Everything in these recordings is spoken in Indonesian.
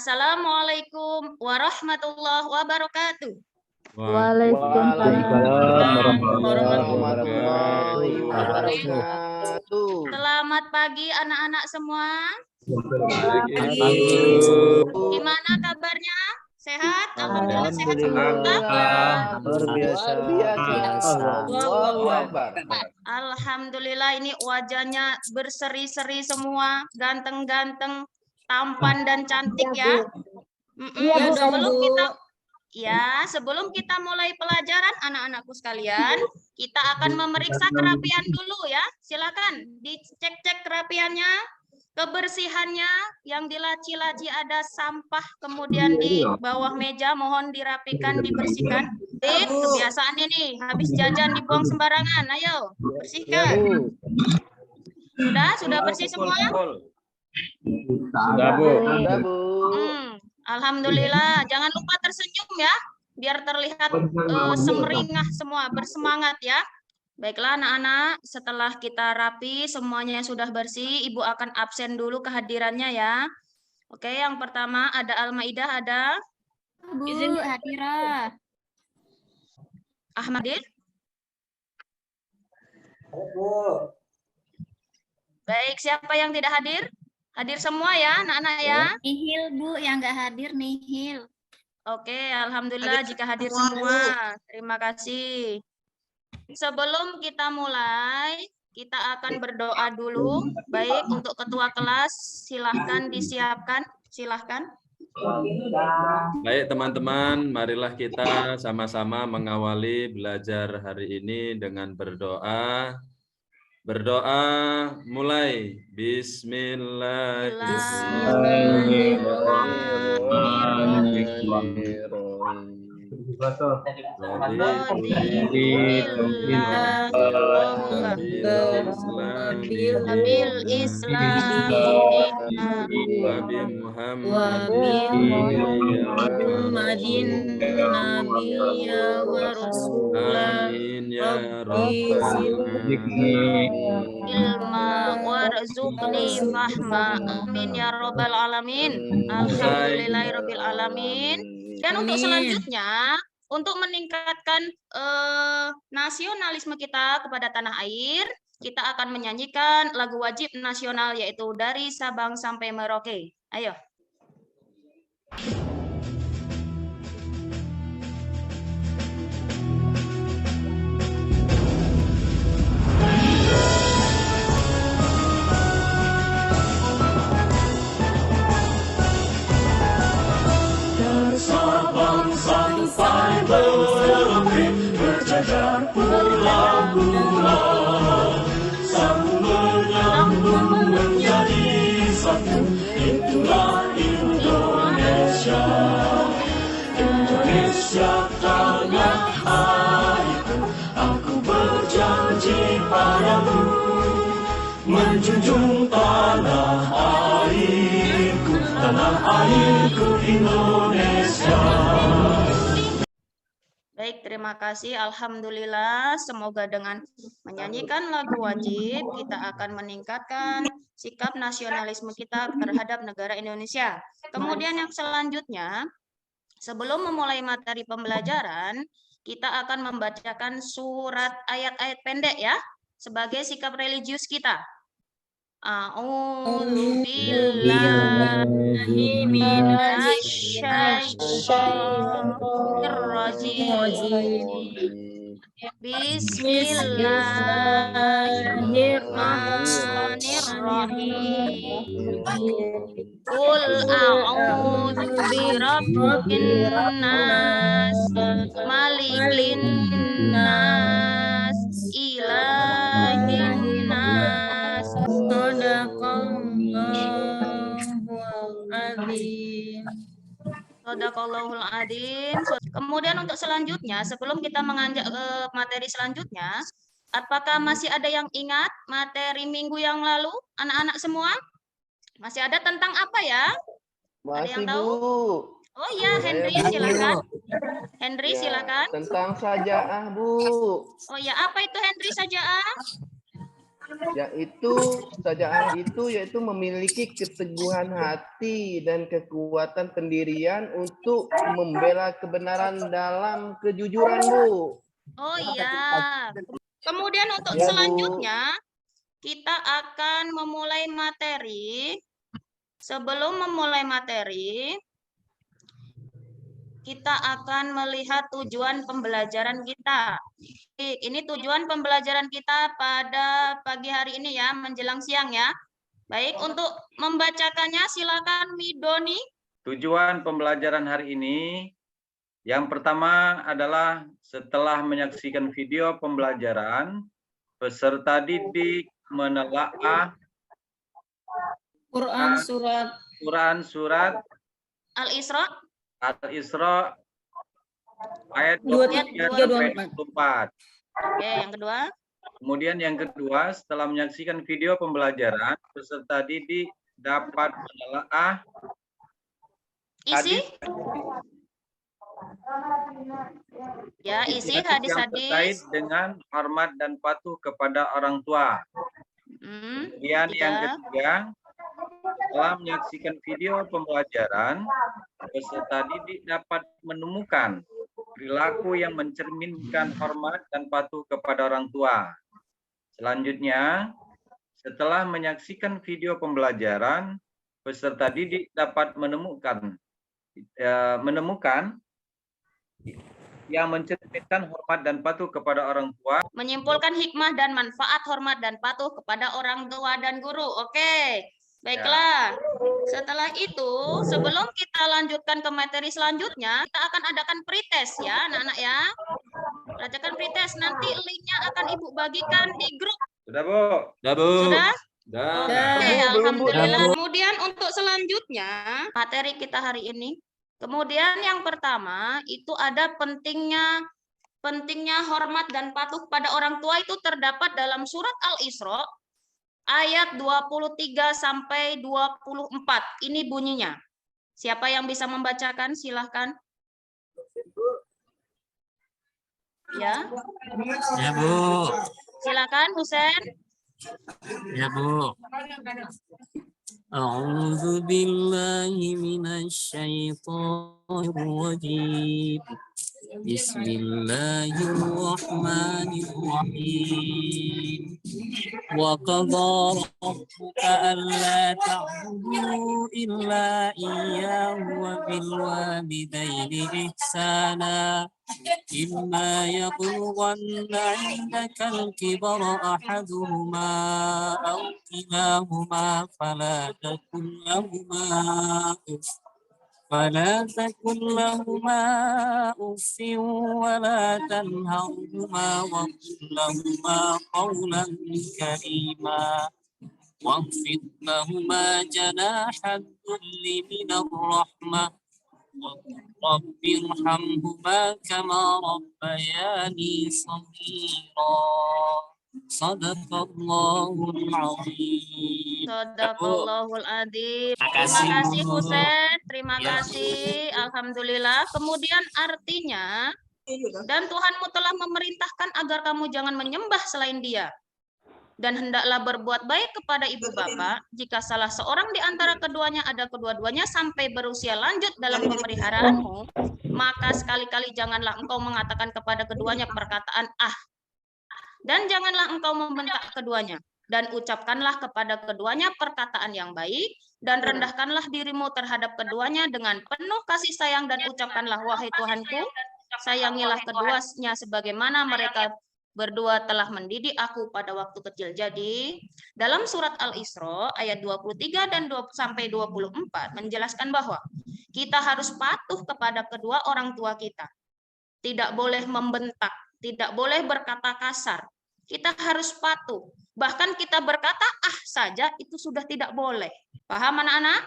Assalamualaikum warahmatullahi wabarakatuh. Waalaikumsalam warahmatullahi wabarakatuh. Selamat pagi anak-anak semua. Gimana kabarnya? Sehat? Alhamdulillah sehat semua. Luar biasa. Allahu Akbar. Alhamdulillah ini wajahnya berseri-seri semua, ganteng-ganteng, tampan dan cantik ya. Sebelum kita mulai pelajaran anak-anakku sekalian, kita akan memeriksa kerapian dulu ya. Silakan dicek-cek kerapiannya, kebersihannya, yang di laci-laci ada sampah, kemudian di bawah meja mohon dirapikan, dibersihkan. Kebiasaan ini, habis jajan dibuang sembarangan. Ayo, bersihkan. Sudah bersih semua? Sudah, Bu. Alhamdulillah, jangan lupa tersenyum ya, biar terlihat semeringah semua, bersemangat ya. Baiklah anak-anak, setelah kita rapi, semuanya sudah bersih, Ibu akan absen dulu kehadirannya ya. Oke, yang pertama ada Al-Maidah, ada? Bu, Hadira. Ahmadin? Baik, siapa yang tidak hadir? Hadir semua ya, anak-anak ya? Nihil, Bu, yang nggak hadir nihil. Oke, alhamdulillah jika hadir semua. Terima kasih. Sebelum kita mulai, kita akan berdoa dulu. Baik, untuk ketua kelas, silahkan disiapkan. Silahkan. Baik teman-teman, marilah kita sama-sama mengawali belajar hari ini dengan berdoa. Berdoa mulai. Bismillahirrahmanirrahim. Bil Islam Muhammadin nabiyya wa rasulah. Amin ya rabbal ilma warzuqni fahma. Amin ya rabbal alamin. Alhamdulillahirabbil alamin. Dan untuk selanjutnya, untuk meningkatkan nasionalisme kita kepada tanah air, kita akan menyanyikan lagu wajib nasional yaitu dari Sabang sampai Merauke. Ayo. Sabang sampai Merauke berjajar pulau-pulau, sambung menyambung menjadi satu, itulah Indonesia. Indonesia tanah airku, aku berjanji padamu, menjunjung tanah airku, tanah airku Indonesia. Baik, terima kasih. Alhamdulillah, semoga dengan menyanyikan lagu wajib, kita akan meningkatkan sikap nasionalisme kita terhadap negara Indonesia. Kemudian yang selanjutnya, sebelum memulai materi pembelajaran, kita akan membacakan surat ayat-ayat pendek ya, sebagai sikap religius kita. A'udzubillahi minasyaitonirrajim. Bismillahirrahmanirrahim. Qul a'udzu birabbin nas, malikin nas, ilahin nas. Shadaqallahul adzim. Kemudian untuk selanjutnya, sebelum kita menganjak ke materi selanjutnya, apakah masih ada yang ingat materi minggu yang lalu, anak-anak semua? Masih ada tentang apa ya? Ada yang tahu? Oh iya, Henry silakan. Henry silakan. Tentang sajaah, Bu. Oh ya, apa itu Henry sajaah? yaitu memiliki keteguhan hati dan kekuatan pendirian untuk membela kebenaran dalam kejujuran, Bu. Oh iya. Kemudian untuk Ya, Bu. selanjutnya kita akan memulai materi. Sebelum memulai materi, kita akan melihat tujuan pembelajaran kita. Ini tujuan pembelajaran kita pada pagi hari ini ya, menjelang siang ya. Baik, untuk membacakannya silakan Midoni. Tujuan pembelajaran hari ini yang pertama adalah setelah menyaksikan video pembelajaran, peserta didik menelaah Quran surat Al-Isra. Al-Isra ayat 23 sampai 24. Oke, yang kedua. Kemudian yang kedua, setelah menyaksikan video pembelajaran, peserta didik dapat menelaah Isi. hadis Ya, isi yang terkait hadis-hadis. dengan hormat dan patuh kepada orang tua. Kemudian yang ketiga, setelah menyaksikan video pembelajaran, peserta didik dapat menemukan perilaku yang mencerminkan hormat dan patuh kepada orang tua. Selanjutnya, setelah menyaksikan video pembelajaran, peserta didik dapat menemukan yang mencerminkan hormat dan patuh kepada orang tua. Menyimpulkan hikmah dan manfaat hormat dan patuh kepada orang tua dan guru. Oke, baiklah. Setelah itu, sebelum kita lanjutkan ke materi selanjutnya, kita akan adakan pretest ya, anak-anak ya. Adakan pretest, nanti linknya akan Ibu bagikan di grup. Sudah, Bu? Sudah, Bu. Sudah? Sudah. Oke, Belum, Bu. alhamdulillah. Kemudian untuk selanjutnya, materi kita hari ini. Kemudian yang pertama, itu ada pentingnya hormat dan patuh pada orang tua itu terdapat dalam surat Al-Isra ayat 23 sampai 24. Ini bunyinya. Siapa yang bisa membacakan? Silahkan. Ya. Ya, Bu. Silakan, Husen. Ya, Bu. A'udzu billahi minasyaitonir rajim. Bismillahirrahmanirrahim. Wa qadara rabbuka alla ta'budu illa iyyahu wa bil walidayni ihsana. إما يبلغن عندك الكبر أحدهما أو كلاهما فلا تكن لهما أف ولا تنهرهما وقل لهما قولا كريما واخفض لهما جناح الذل من الرحمة رب ارحمهما كما ربياني صغيرا صدق الله العظيم. Shadaqallahul adzim. Terima Terima kasih, kasih Bu. Husen. Terima Ya. kasih. Alhamdulillah. Kemudian artinya, dan Tuhanmu telah memerintahkan agar kamu jangan menyembah selain Dia. Dan hendaklah berbuat baik kepada ibu bapak jika salah seorang di antara keduanya ada kedua-duanya sampai berusia lanjut dalam pemeliharaanmu, maka sekali-kali janganlah engkau mengatakan kepada keduanya perkataan ah, dan janganlah engkau membentak keduanya, dan ucapkanlah kepada keduanya perkataan yang baik, dan rendahkanlah dirimu terhadap keduanya dengan penuh kasih sayang, dan ucapkanlah, wahai Tuhanku, sayangilah keduanya sebagaimana mereka berdua telah mendidik aku pada waktu kecil. Jadi, dalam surat Al-Isra ayat 23 dan sampai 24 menjelaskan bahwa kita harus patuh kepada kedua orang tua kita. Tidak boleh membentak, tidak boleh berkata kasar. Kita harus patuh. Bahkan kita berkata ah saja itu sudah tidak boleh. Paham anak-anak?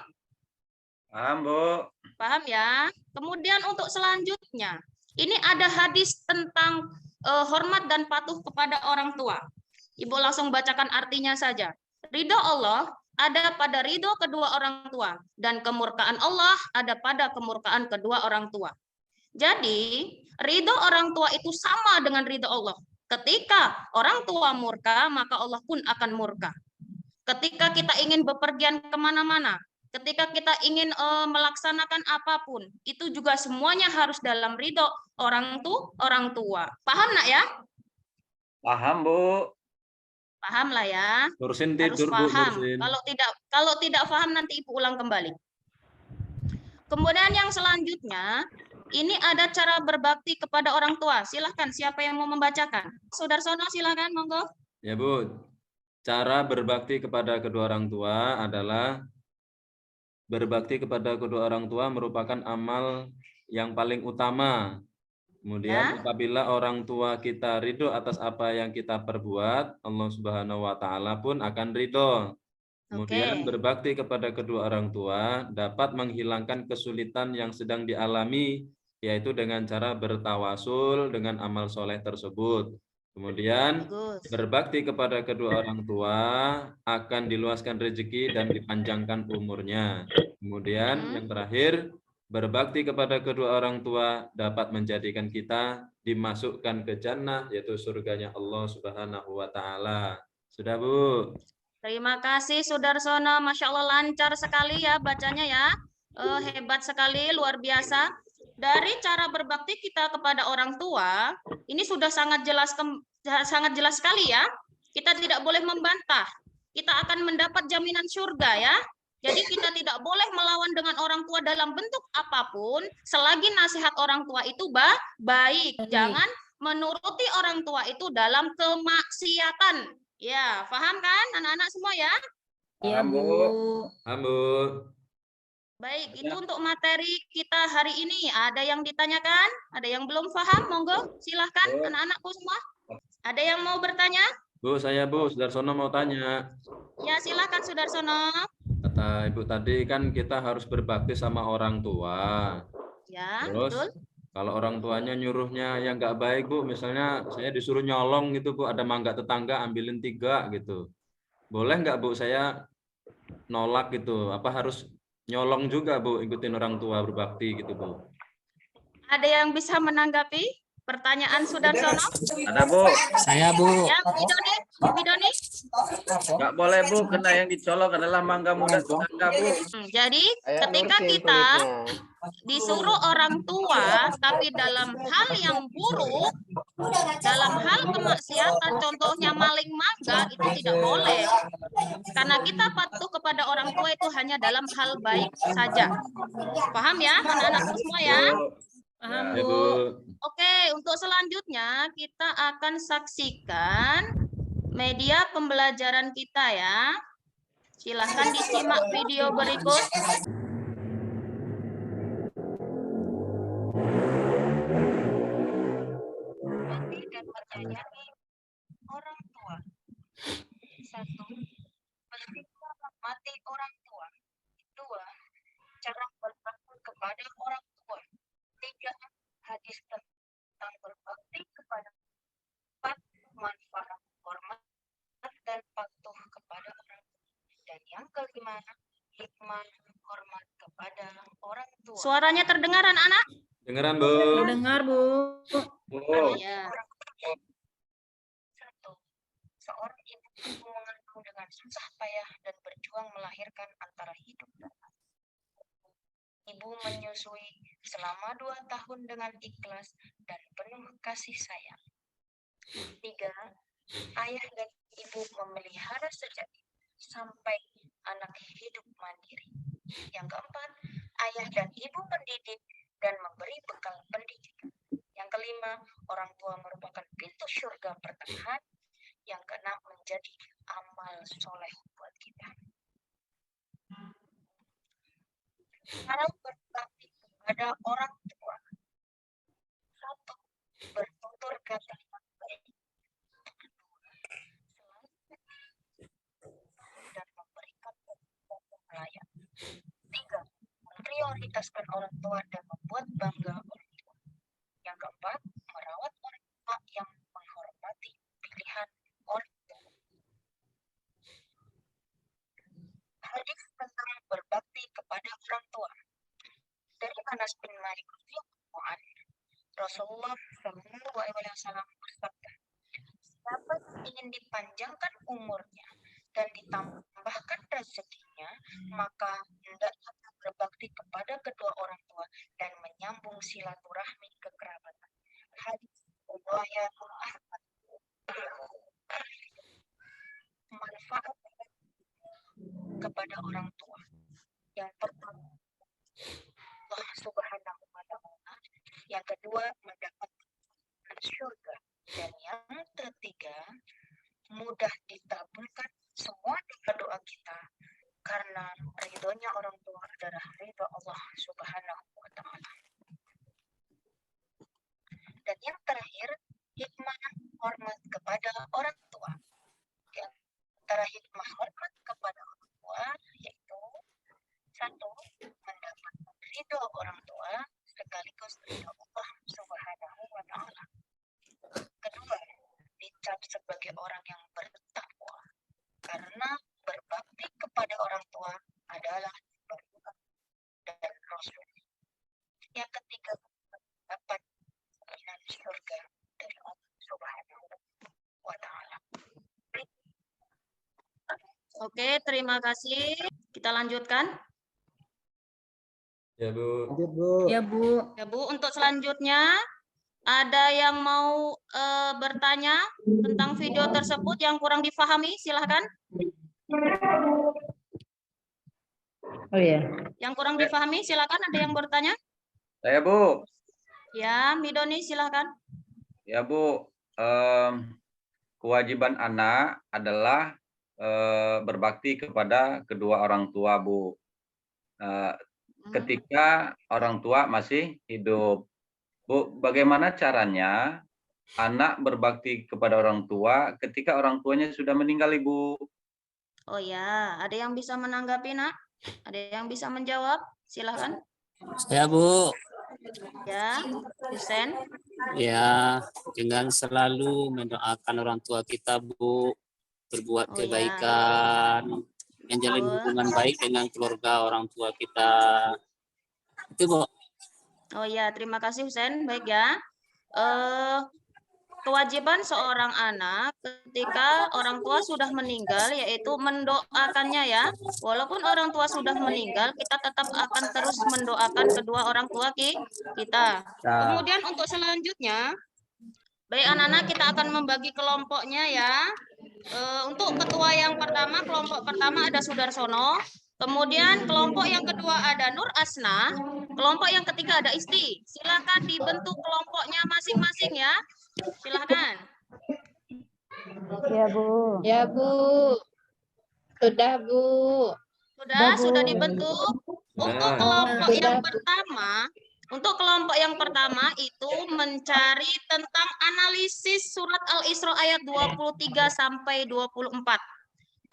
Paham, Bu? Paham ya? Kemudian untuk selanjutnya, ini ada hadis tentang hormat dan patuh kepada orang tua. Ibu langsung bacakan artinya saja. Ridho Allah ada pada ridho kedua orang tua, dan kemurkaan Allah ada pada kemurkaan kedua orang tua. Jadi, ridho orang tua itu sama dengan ridho Allah. Ketika orang tua murka, maka Allah pun akan murka. Ketika kita ingin bepergian kemana-mana, ketika kita ingin melaksanakan apapun, itu juga semuanya harus dalam ridho orang tua. Paham nak ya? Paham, Bu. Paham lah ya. Nursin Harus tidur, Bu, paham. Nursin. Kalau tidak paham nanti Ibu ulang kembali. Kemudian yang selanjutnya, ini ada cara berbakti kepada orang tua. Silahkan, siapa yang mau membacakan? Sudarsono, silahkan, monggo. Ya, Bu. Cara berbakti kepada kedua orang tua adalah berbakti kepada kedua orang tua merupakan amal yang paling utama. Kemudian apabila orang tua kita ridho atas apa yang kita perbuat, Allah Subhanahu wa Ta'ala pun akan ridho. Kemudian berbakti kepada kedua orang tua dapat menghilangkan kesulitan yang sedang dialami, yaitu dengan cara bertawasul dengan amal soleh tersebut. Kemudian berbakti kepada kedua orang tua akan diluaskan rezeki dan dipanjangkan umurnya. Kemudian yang terakhir, berbakti kepada kedua orang tua dapat menjadikan kita dimasukkan ke jannah, yaitu surganya Allah Subhanahu wa Ta'ala. Sudah, Bu? Terima kasih Sudarsono, Masya Allah lancar sekali ya bacanya ya, hebat sekali, luar biasa. Dari cara berbakti kita kepada orang tua, ini sudah sangat jelas sekali ya. Kita tidak boleh membantah, kita akan mendapat jaminan surga ya. Jadi kita tidak boleh melawan dengan orang tua dalam bentuk apapun, selagi nasihat orang tua itu baik. Jangan menuruti orang tua itu dalam kemaksiatan. Ya, paham kan anak-anak semua ya? Iya, Bu. Paham, Bu. Baik, itu untuk materi kita hari ini. Ada yang ditanyakan? Ada yang belum paham? Monggo, silahkan anak-anakku semua. Ada yang mau bertanya? Bu, saya Bu, Sudarsono mau tanya. Ya, silahkan Sudarsono. Kata Ibu tadi kan kita harus berbakti sama orang tua. Ya, terus, betul. Kalau orang tuanya nyuruhnya yang nggak baik, Bu, misalnya saya disuruh nyolong gitu, Bu, ada mangga tetangga ambilin 3 gitu. Boleh nggak, Bu, saya nolak gitu? Apa harus nyolong juga, Bu, ikutin orang tua berbakti gitu, Bu? Ada yang bisa menanggapi pertanyaan Sudarsono? Ada, Bu. Saya, Bu. Ya, Bidoni? Nggak boleh, Bu, karena yang dicolok adalah mangga muda tetangga, Bu. Jadi, ketika kita disuruh orang tua, tapi dalam hal yang buruk, dalam hal kemaksiatan, contohnya maling mangga, itu tidak boleh. Karena kita patuh kepada orang tua itu hanya dalam hal baik saja. Paham ya, anak-anakku semua ya? Paham, Ya, Bu. Bu. Oke, untuk selanjutnya kita akan saksikan media pembelajaran kita ya. Silahkan disimak video berikut. Dan menyayangi orang tua. 1. Menghormati orang tua. 2. Cara berbakti kepada orang tua. 3. Hadis tentang berbakti kepada 4. Manfaat hormat dan patuh kepada orang tua. Dan yang kelima, hikmah hormat kepada orang tua. Suaranya terdengar anak-anak? Dengeran, Bu. Dengar, Bu. Ya. 1. Seorang ibu mengeluh dengan susah payah dan berjuang melahirkan antara hidup dan mati. Ibu menyusui selama 2 tahun dengan ikhlas dan penuh kasih sayang. 3. Ayah dan ibu memelihara sejak sampai anak hidup mandiri. Yang keempat, ayah dan ibu mendidik dan memberi bekal pendidikan. Yang kelima, orang tua merupakan pintu surga pertengahan. Yang keenam, menjadi amal soleh buat kita. Cara berbakti kepada orang tua. 1. Bertutur kata yang baik. 2. Dan memberikan pelayan. 3. Memprioritaskan orang tua dan membuat bangga orang tua. Yang keempat, merawat orang tua yang menghormati pilihan orang tua. Hadis tentang berbakti kepada orang tua. Dari Anas bin Malik radhiyallahu anhu, Rasulullah SAW bersabda, dapat ingin dipanjangkan umurnya dan ditambahkan rezekinya, maka hendaknya berbakti kepada kedua orang tua dan menyambung silaturahmi kekerabatan. Hadis riwayat Ahmad. Manfaat kepada orang tua. Yang pertama, Allah Subhanahu wa Ta'ala. Yang kedua, mendapatkan surga. Dan yang ketiga, mudah dikabulkan semua doa kita karena ridhonya orang tua adalah ridho Allah Subhanahu wa Ta'ala. Dan yang terakhir, hikmah hormat kepada orang tua. Di antara hikmah hormat kepada orang tua yaitu satu, mendapatkan ridho orang tua sekaligus ridho Allah Subhanahu wa Ta'ala. Kedua, dicap sebagai orang yang bertakwa karena berbakti kepada orang tua adalah perintah dan Rasul. Yang ketiga, dapat jaminan surga dari Allah Subhanahu wa Ta'ala. Oke, terima kasih. Kita lanjutkan. Ya, Bu. Ya, Bu. Ya, Bu. Untuk selanjutnya, ada yang mau bertanya tentang video tersebut yang kurang difahami? Silahkan. Oh ya. Yang kurang difahami, silakan. Ada yang bertanya? Saya, Bu. Ya, Midoni, silakan. Ya, Bu. Kewajiban anak adalah berbakti kepada kedua orang tua, Bu. Ketika orang tua masih hidup. Bu, bagaimana caranya anak berbakti kepada orang tua ketika orang tuanya sudah meninggal, Ibu? Oh ya, ada yang bisa menanggapi, Nak? Ada yang bisa menjawab? Silahkan. Ya, Bu. Ya, Husen. Ya, dengan selalu mendoakan orang tua kita, Bu, berbuat Oh, kebaikan, menjalin hubungan baik dengan keluarga orang tua kita. Itu, Bu. Oh ya, terima kasih Husen. Baik ya. Kewajiban seorang anak ketika orang tua sudah meninggal yaitu mendoakannya ya. Walaupun orang tua sudah meninggal, kita tetap akan terus mendoakan kedua orang tua kita. Kemudian untuk selanjutnya, baik anak-anak, kita akan membagi kelompoknya ya. Untuk ketua yang pertama, kelompok pertama ada Sudarsono. Kemudian kelompok yang kedua ada Nur Asna. Kelompok yang ketiga ada Isti. Silakan dibentuk kelompoknya masing-masing ya. Silakan. Ya, Bu. Ya, Bu. Sudah, Bu. Sudah dibentuk. Untuk kelompok yang pertama itu mencari tentang analisis surat Al-Isra ayat 23 sampai 24.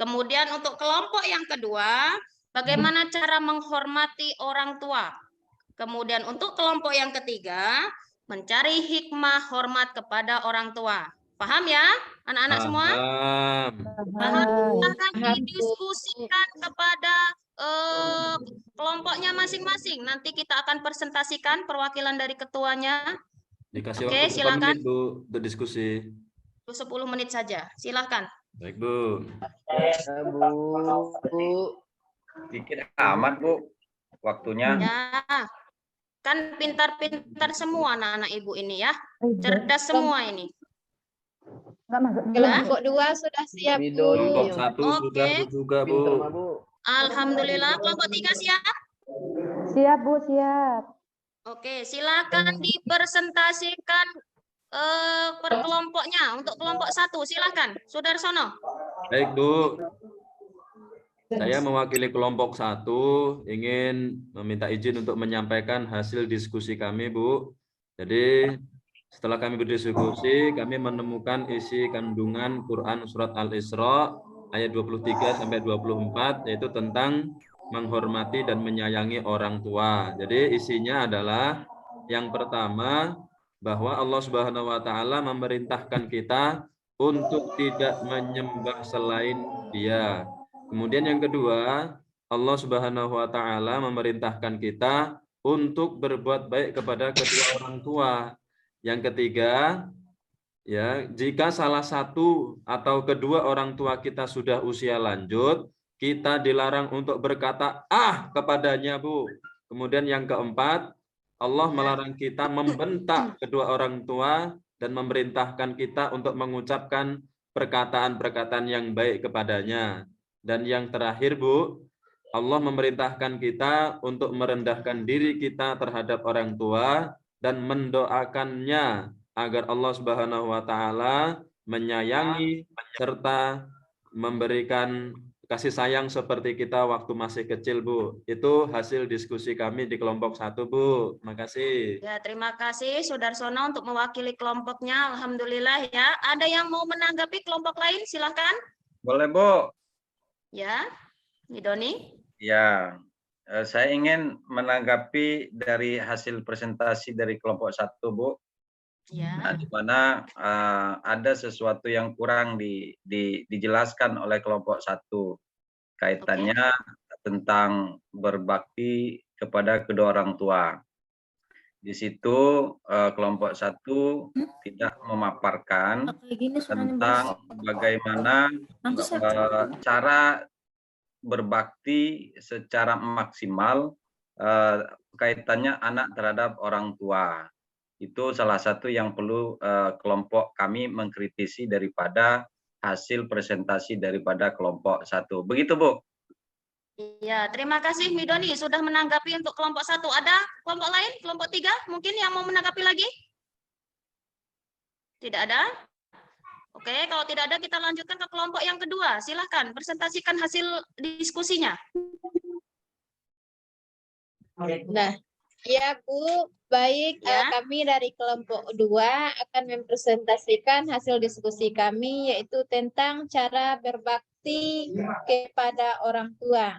Kemudian untuk kelompok yang kedua, bagaimana cara menghormati orang tua. Kemudian untuk kelompok yang ketiga, mencari hikmah hormat kepada orang tua. Paham ya, anak-anak semua? Paham. Akan didiskusikan kepada kelompoknya masing-masing. Nanti kita akan presentasikan perwakilan dari ketuanya. Dikasih Oke, waktu silakan. menit, Bu, untuk diskusi. 10 menit saja. Silakan. Baik, Bu. Ya, Bu. Dikit amat, Bu. Waktunya. Ya. Kan pintar-pintar semua anak-anak Ibu ini ya. Cerdas semua ini. Enggak masuk. Kelompok 2 sudah siap, Bu. Kelompok 1 sudah Oke. juga, Pinter, Bu. mah, Bu. Alhamdulillah. Kelompok 3 siap? Siap, Bu, siap. Oke, silakan dipresentasikan per kelompoknya. Untuk kelompok 1 silakan. Sudarsono. Baik, Bu. Saya mewakili kelompok 1 ingin meminta izin untuk menyampaikan hasil diskusi kami, Bu. Jadi setelah kami berdiskusi, kami menemukan isi kandungan Quran surat Al-Isra ayat 23 sampai 24 yaitu tentang menghormati dan menyayangi orang tua. Jadi isinya adalah yang pertama bahwa Allah Subhanahu wa taala memerintahkan kita untuk tidak menyembah selain Dia. Kemudian yang kedua, Allah Subhanahu wa taala memerintahkan kita untuk berbuat baik kepada kedua orang tua. Yang ketiga, Ya, jika salah satu atau kedua orang tua kita sudah usia lanjut, kita dilarang untuk berkata ah kepadanya, Bu. Kemudian yang keempat, Allah melarang kita membentak kedua orang tua dan memerintahkan kita untuk mengucapkan perkataan-perkataan yang baik kepadanya. Dan yang terakhir, Bu, Allah memerintahkan kita untuk merendahkan diri kita terhadap orang tua dan mendoakannya agar Allah Subhanahu wa taala menyayangi serta memberikan kasih sayang seperti kita waktu masih kecil, Bu. Itu hasil diskusi kami di kelompok 1, Bu. Makasih. Ya, terima kasih Sudarsono untuk mewakili kelompoknya. Alhamdulillah ya. Ada yang mau menanggapi kelompok lain? Silahkan. Boleh, Bu. Ya, Midoni. Ya, saya ingin menanggapi dari hasil presentasi dari kelompok 1, Bu. Ya. Nah, di mana ada sesuatu yang kurang dijelaskan oleh kelompok 1 kaitannya tentang berbakti kepada kedua orang tua. Di situ kelompok 1 tidak memaparkan tentang bagaimana cara berbakti secara maksimal kaitannya anak terhadap orang tua. Itu salah satu yang perlu kelompok kami mengkritisi daripada hasil presentasi daripada kelompok 1. Begitu, Bu. Ya, terima kasih Midoni sudah menanggapi untuk kelompok 1. Ada kelompok lain, kelompok 3 mungkin yang mau menanggapi lagi? Tidak ada? Oke, kalau tidak ada kita lanjutkan ke kelompok yang kedua. Silahkan presentasikan hasil diskusinya. Nah, ya Bu, baik, kami dari kelompok 2 akan mempresentasikan hasil diskusi kami, yaitu tentang cara berbakti kepada orang tua.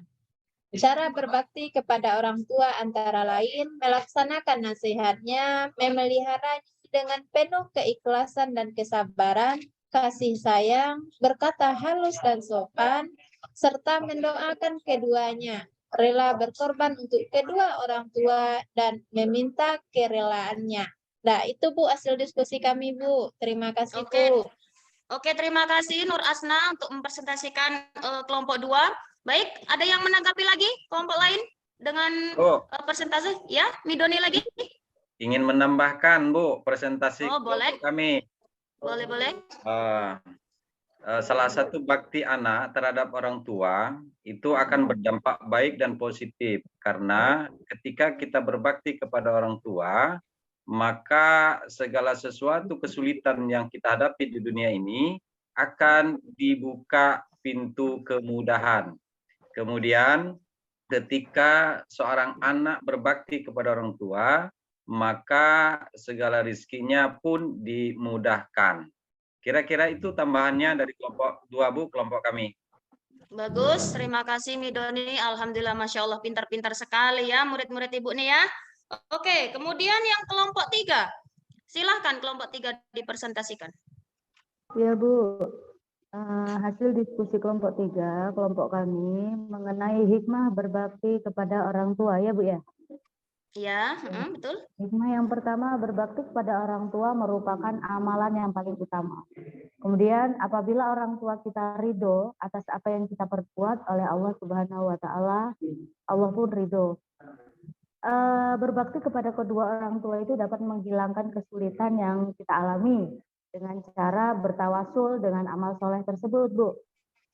Cara berbakti kepada orang tua antara lain melaksanakan nasihatnya, memeliharanya dengan penuh keikhlasan dan kesabaran, kasih sayang, berkata halus dan sopan, serta mendoakan keduanya, rela berkorban untuk kedua orang tua dan meminta kerelaannya. Nah, itu Bu hasil diskusi kami, Bu. Terima kasih, Bu. Oke, terima kasih Nur Asna untuk mempresentasikan kelompok 2. Baik, ada yang menanggapi lagi kelompok lain dengan presentasi? Ya, Midoni lagi. Ingin menambahkan, Bu, presentasi boleh. kami. Boleh. Salah satu bakti anak terhadap orang tua itu akan berdampak baik dan positif karena ketika kita berbakti kepada orang tua, maka segala sesuatu kesulitan yang kita hadapi di dunia ini akan dibuka pintu kemudahan. Kemudian ketika seorang anak berbakti kepada orang tua, maka segala rizkinya pun dimudahkan. Kira-kira itu tambahannya dari kelompok 2, Bu, kelompok kami. Bagus, terima kasih Midoni. Alhamdulillah, Masya Allah, pintar-pintar sekali ya murid-murid Ibu nih ya. Oke, kemudian yang kelompok 3. Silahkan kelompok 3 dipresentasikan. Ya Bu, hasil diskusi kelompok 3, kelompok kami mengenai hikmah berbakti kepada orang tua ya Bu ya. Ya, betul. Hikmah yang pertama, berbakti kepada orang tua merupakan amalan yang paling utama. Kemudian apabila orang tua kita ridho atas apa yang kita perbuat oleh Allah Subhanahu wa taala, Allah pun ridho. Berbakti kepada kedua orang tua itu dapat menghilangkan kesulitan yang kita alami dengan cara bertawasul dengan amal soleh tersebut, Bu.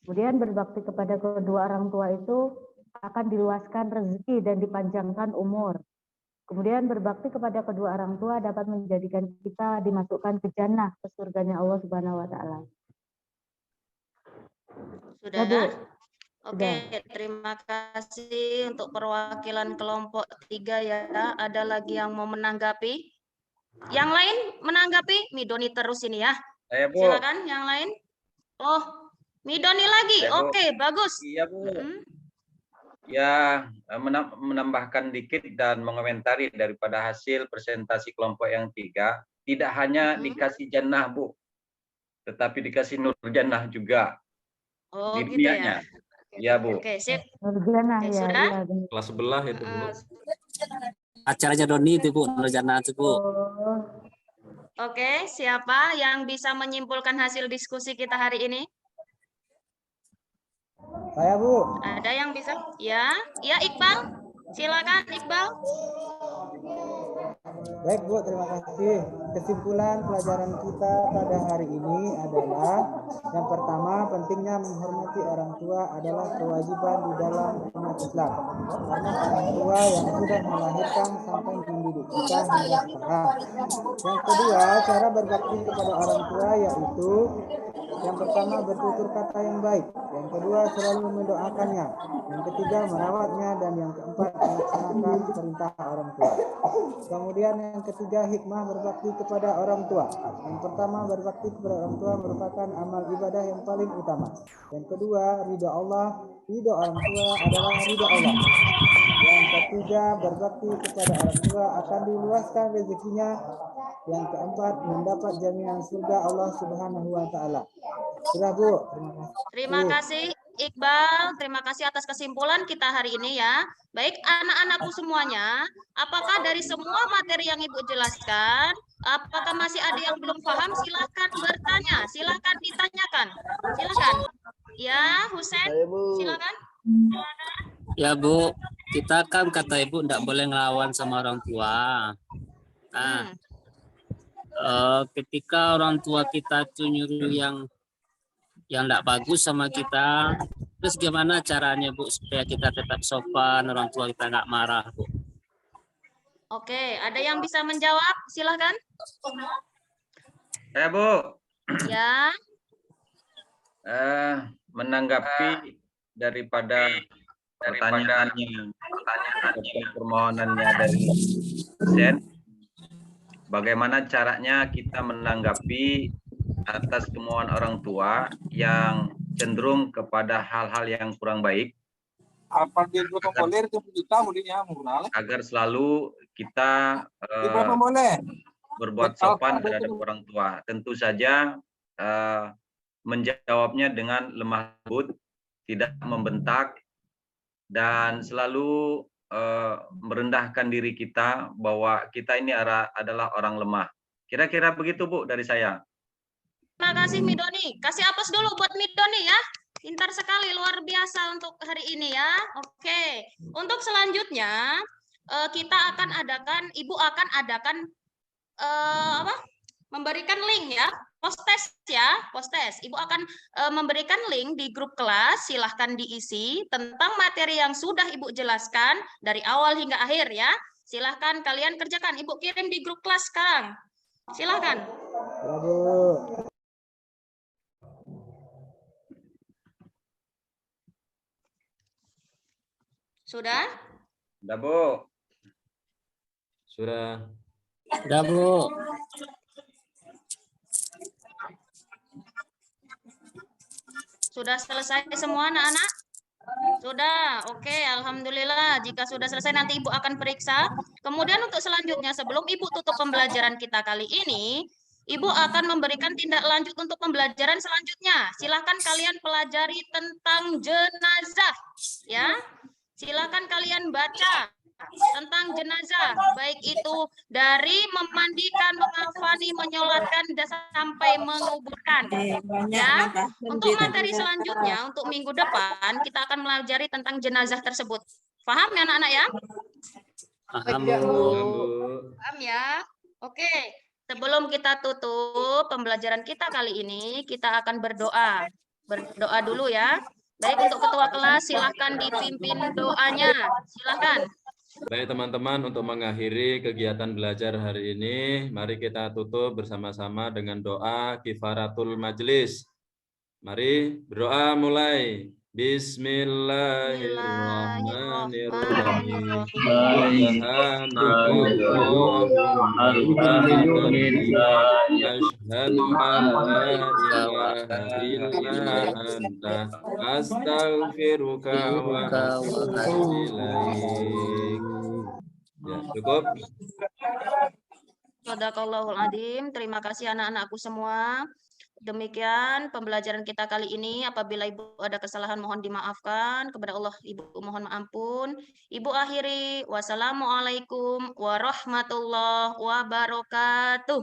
Kemudian berbakti kepada kedua orang tua itu akan diluaskan rezeki dan dipanjangkan umur. Kemudian berbakti kepada kedua orang tua dapat menjadikan kita dimasukkan ke jannah, ke surganya Allah Subhanahu wa taala. Sudah, Bu? Oke, terima kasih untuk perwakilan kelompok 3 ya. Ada lagi yang mau menanggapi? Yang lain menanggapi? Midoni terus ini ya. Saya, Bu. Silakan yang lain. Oh, Midoni lagi. Saya, oke, bagus. Iya, Bu. Ya, menambahkan dikit dan mengomentari daripada hasil presentasi kelompok yang 3, tidak hanya dikasih jannah, Bu, tetapi dikasih nur jannah juga. Oh, di gitu dunianya. Ya. Ya, Bu. Oke, sip. Nur jannah ya. Sudah? Kelas sebelah itu, Bu. Acaranya Doni itu, Bu, Nur Jannah itu, Bu. Oke, siapa yang bisa menyimpulkan hasil diskusi kita hari ini? Saya, Bu. Ada yang bisa? Ya, ya Iqbal. Silakan Iqbal. Baik, Bu, terima kasih. Kesimpulan pelajaran kita pada hari ini adalah yang pertama, pentingnya menghormati orang tua adalah kewajiban di dalam umat Islam. Karena orang tua yang sudah melahirkan sampai mendidik kita hingga sekarang. Yang kedua, cara berbakti kepada orang tua yaitu yang pertama, bertutur kata yang baik. Yang kedua, selalu mendoakannya. Yang ketiga, merawatnya. Dan yang keempat, melaksanakan perintah orang tua. Kemudian yang ketiga, hikmah berbakti kepada orang tua. Yang pertama, berbakti kepada orang tua merupakan amal ibadah yang paling utama. Yang kedua, ridha Allah. Ridha orang tua adalah ridha Allah. Yang ketiga, berbakti kepada orang tua akan diluaskan rezekinya. Yang keempat, mendapat jaminan surga Allah Subhanahu wa taala. Sudah, Bu. Terima kasih Iqbal, terima kasih atas kesimpulan kita hari ini ya. Baik anak-anakku semuanya, apakah dari semua materi yang Ibu jelaskan, apakah masih ada yang belum paham? Silakan bertanya, silakan ditanyakan. Silakan. Ya, Husen, silakan. Ya Bu, kita kan kata Ibu enggak boleh ngelawan sama orang tua. Nah, ketika orang tua kita tuh nyuruh yang enggak bagus sama kita, terus gimana caranya Bu supaya kita tetap sopan, orang tua kita enggak marah, Bu? Oke, ada yang bisa menjawab? Silakan. Saya, Bu. Ya. Menanggapi daripada pertanyaannya ataupun permohonannya dari Sen, bagaimana caranya kita menanggapi atas kemauan orang tua yang cenderung kepada hal-hal yang kurang baik, agar selalu kita berbuat sopan terhadap orang tua. Tentu saja menjawabnya dengan lemah lembut, tidak membentak, dan selalu merendahkan diri kita bahwa kita ini adalah orang lemah. Kira-kira begitu, Bu, dari saya. Terima kasih Midoni. Kasih apus dulu buat Midoni ya. Pintar sekali, luar biasa untuk hari ini ya. Oke. Untuk selanjutnya kita akan adakan, Ibu akan adakan memberikan link ya. Post-test ya, post-test. Ibu akan memberikan link di grup kelas, silahkan diisi tentang materi yang sudah Ibu jelaskan dari awal hingga akhir ya. Silahkan kalian kerjakan. Ibu kirim di grup kelas sekarang. Silahkan. Sudah? Sudah, Bu. Sudah. Sudah, Bu. Sudah selesai semua anak-anak? Sudah, oke, alhamdulillah. Jika sudah selesai nanti Ibu akan periksa. Kemudian untuk selanjutnya, sebelum Ibu tutup pembelajaran kita kali ini, Ibu akan memberikan tindak lanjut untuk pembelajaran selanjutnya. Silakan kalian pelajari tentang jenazah, ya. Silakan kalian baca tentang jenazah, baik itu dari memandikan, mengafani, menyolatkan, sampai menguburkan. Ya, untuk materi selanjutnya, untuk minggu depan, kita akan pelajari tentang jenazah tersebut. Paham ya anak-anak ya? Paham, Bu. Paham ya? Oke, sebelum kita tutup pembelajaran kita kali ini, kita akan berdoa. Berdoa dulu ya. Baik, untuk ketua kelas silahkan dipimpin doanya. Silahkan. Baik teman-teman, untuk mengakhiri kegiatan belajar hari ini, mari kita tutup bersama-sama dengan doa kifaratul majelis. Mari berdoa mulai. Bismillahirrahmanirrahim. Asyhadu an la ilaha illa anta astaghfiruka wa atubu ilaik. Ya, cukup. Shadaqallahul adzim. Terima kasih anak-anakku semua. Demikian pembelajaran kita kali ini. Apabila Ibu ada kesalahan mohon dimaafkan. Kepada Allah Ibu mohon ampun. Ibu akhiri. Wassalamualaikum warahmatullahi wabarakatuh.